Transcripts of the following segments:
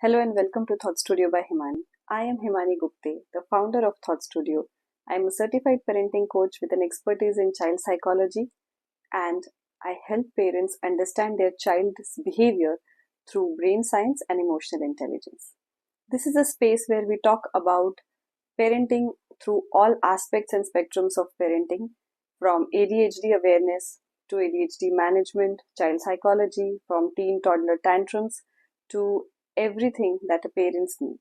Hello and welcome to Thought Studio by Himani. I am Himani Gupte, the founder of Thought Studio. I am a certified parenting coach with an expertise in child psychology, and I help parents understand their child's behavior through brain science and emotional intelligence. This is a space where we talk about parenting through all aspects and spectrums of parenting, from ADHD awareness to ADHD management, child psychology, from teen toddler tantrums to everything that a parents need.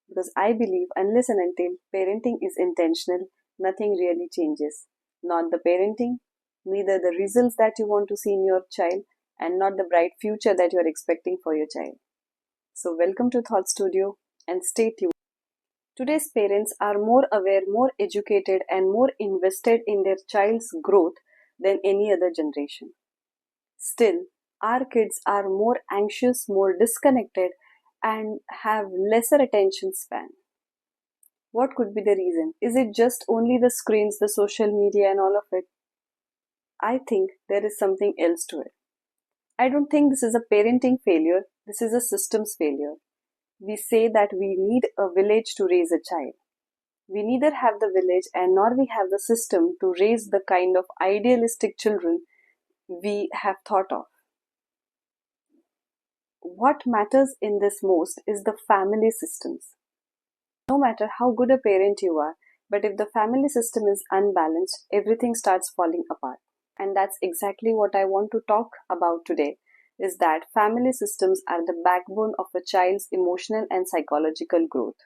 Because I believe unless and until parenting is intentional, nothing really changes. Not the parenting, neither the results that you want to see in your child, and not the bright future that you are expecting for your child. So welcome to Thought Studio and stay tuned. Today's parents are more aware, more educated, and more invested in their child's growth than any other generation. Still, our kids are more anxious, more disconnected, and have lesser attention span. What could be the reason? Is it just only the screens, the social media, and all of it? I think there is something else to it. I don't think this is a parenting failure, this is a systems failure. We say that we need a village to raise a child. We neither have the village and nor we have the system to raise the kind of idealistic children we have thought of. What matters in this most is the family systems. No matter how good a parent you are, but if the family system is unbalanced, everything starts falling apart. And that's exactly what I want to talk about today, is that family systems are the backbone of a child's emotional and psychological growth.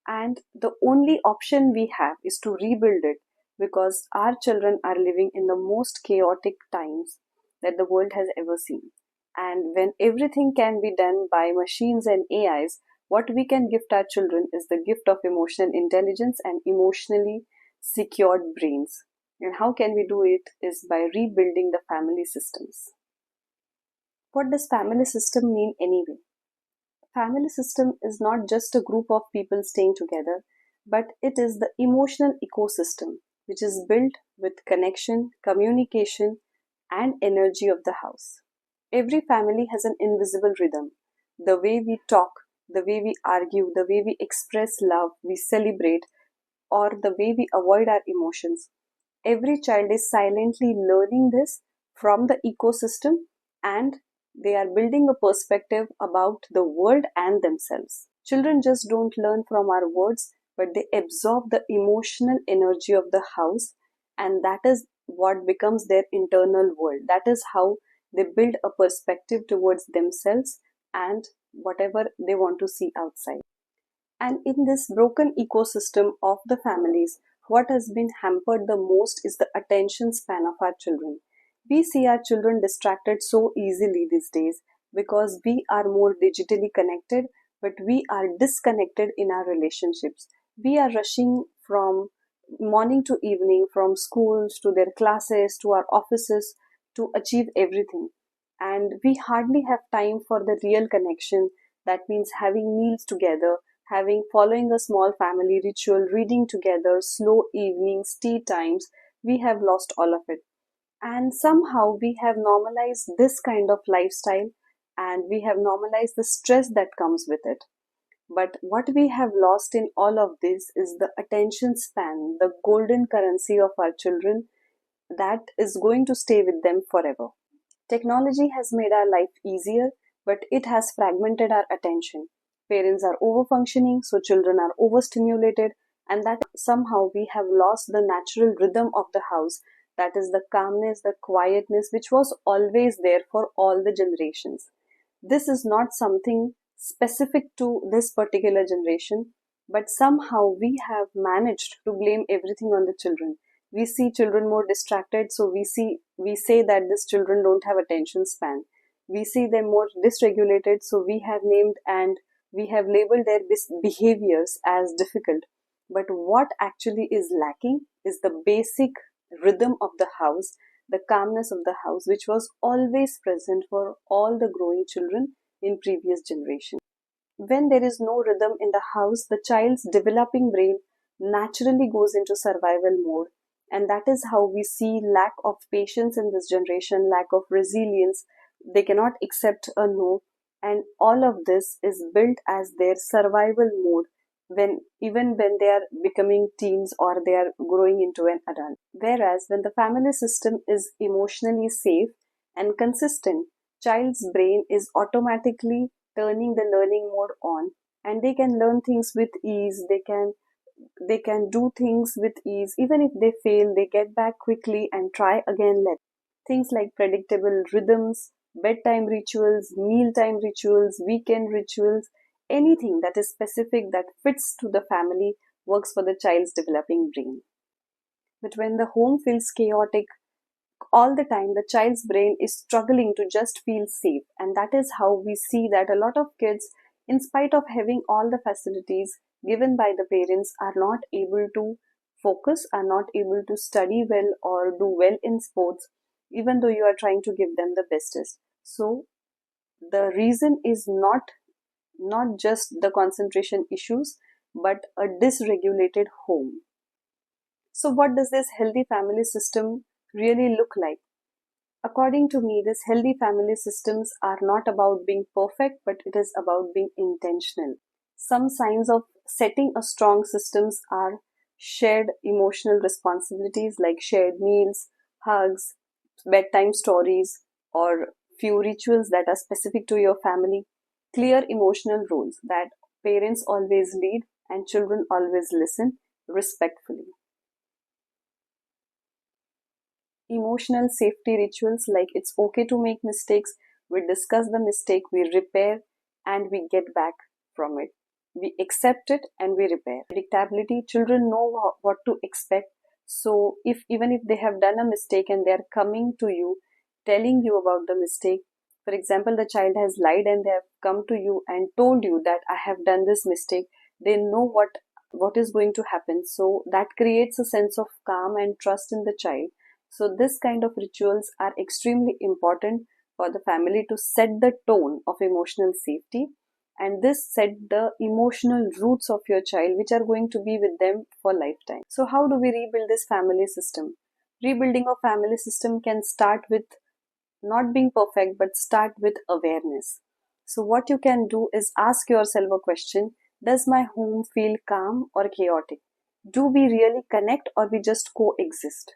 And the only option we have is to rebuild it because our children are living in the most chaotic times that the world has ever seen. And when everything can be done by machines and AIs, what we can gift our children is the gift of emotional intelligence and emotionally secured brains. And how can we do it is by rebuilding the family systems. What does family system mean anyway? Family system is not just a group of people staying together, but it is the emotional ecosystem which is built with connection, communication, and energy of the house. Every family has an invisible rhythm. The way we talk, the way we argue, the way we express love, we celebrate, or the way we avoid our emotions. Every child is silently learning this from the ecosystem, and they are building a perspective about the world and themselves. Children just don't learn from our words, but they absorb the emotional energy of the house, and that is what becomes their internal world. That is how they build a perspective towards themselves and whatever they want to see outside. And in this broken ecosystem of the families, what has been hampered the most is the attention span of our children. We see our children distracted so easily these days because we are more digitally connected, but we are disconnected in our relationships. We are rushing from morning to evening, from schools to their classes to our offices to achieve everything. And we hardly have time for the real connection. That means having meals together, having following a small family ritual, reading together, slow evenings, tea times. We have lost all of it. And somehow we have normalized this kind of lifestyle and we have normalized the stress that comes with it. But what we have lost in all of this is the attention span, the golden currency of our children that is going to stay with them forever. Technology has made our life easier, but it has fragmented our attention. Parents are overfunctioning, so children are overstimulated, and that somehow we have lost the natural rhythm of the house. That is the calmness, the quietness, which was always there for all the generations. This is not something specific to this particular generation, but somehow we have managed to blame everything on the children. We see children more distracted, so we say that these children don't have attention span. We see them more dysregulated, so we have named and we have labeled their behaviors as difficult. But what actually is lacking is the basic rhythm of the house, the calmness of the house, which was always present for all the growing children in previous generations. When there is no rhythm in the house, the child's developing brain naturally goes into survival mode. And that is how we see lack of patience in this generation, lack of resilience. They cannot accept a no. And all of this is built as their survival mode when even when they are becoming teens or they are growing into an adult. Whereas when the family system is emotionally safe and consistent, child's brain is automatically turning the learning mode on, and they can learn things with ease. They can do things with ease. Even if they fail, they get back quickly and try again later. Things like predictable rhythms, bedtime rituals, mealtime rituals, weekend rituals, anything that is specific that fits to the family works for the child's developing brain. But when the home feels chaotic all the time, the child's brain is struggling to just feel safe. And that is how we see that a lot of kids, in spite of having all the facilities given by the parents, are not able to focus, are not able to study well or do well in sports, even though you are trying to give them the bestest. So the reason is not just the concentration issues, but a dysregulated home. So what does this healthy family system really look like? According to me, these healthy family systems are not about being perfect, but it is about being intentional. Some signs of setting a strong systems are shared emotional responsibilities like shared meals, hugs, bedtime stories, or few rituals that are specific to your family, clear emotional rules that parents always lead and children always listen respectfully. Emotional safety rituals like it's okay to make mistakes, we discuss the mistake, we repair, and we get back from it. We accept it and we repair. Predictability, children know what to expect. So if even if they have done a mistake and they are coming to you, telling you about the mistake, for example, the child has lied and they have come to you and told you that I have done this mistake, they know what is going to happen. So that creates a sense of calm and trust in the child. So this kind of rituals are extremely important for the family to set the tone of emotional safety, and this set the emotional roots of your child which are going to be with them for lifetime. So how do we rebuild this family system? Rebuilding a family system can start with not being perfect, but start with awareness. So what you can do is ask yourself a question: does my home feel calm or chaotic? Do we really connect or we just coexist?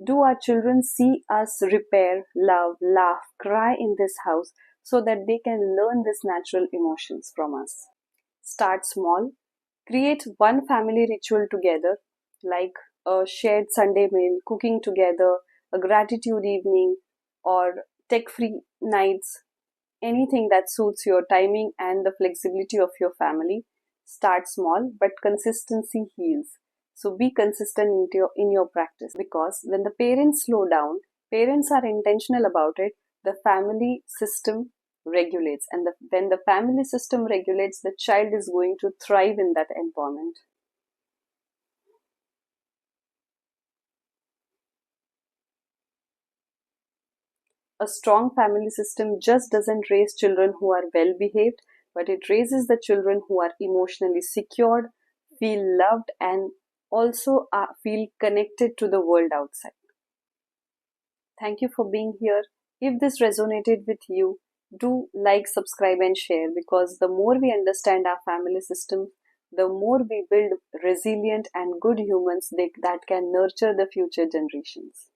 Do our children see us repair, love, laugh, cry in this house so that they can learn these natural emotions from us? Start small. Create one family ritual together, like a shared Sunday meal, cooking together, a gratitude evening, or tech free nights, anything that suits your timing and the flexibility of your family. Start small, but consistency heals. So be consistent in your practice, because when the parents slow down, parents are intentional about it, the family system regulates. And when the family system regulates, the child is going to thrive in that environment. A strong family system just doesn't raise children who are well behaved, but it raises the children who are emotionally secured, feel loved, and also feel connected to the world outside. Thank you for being here. If this resonated with you, do like, subscribe, and share, because the more we understand our family system, the more we build resilient and good humans that can nurture the future generations.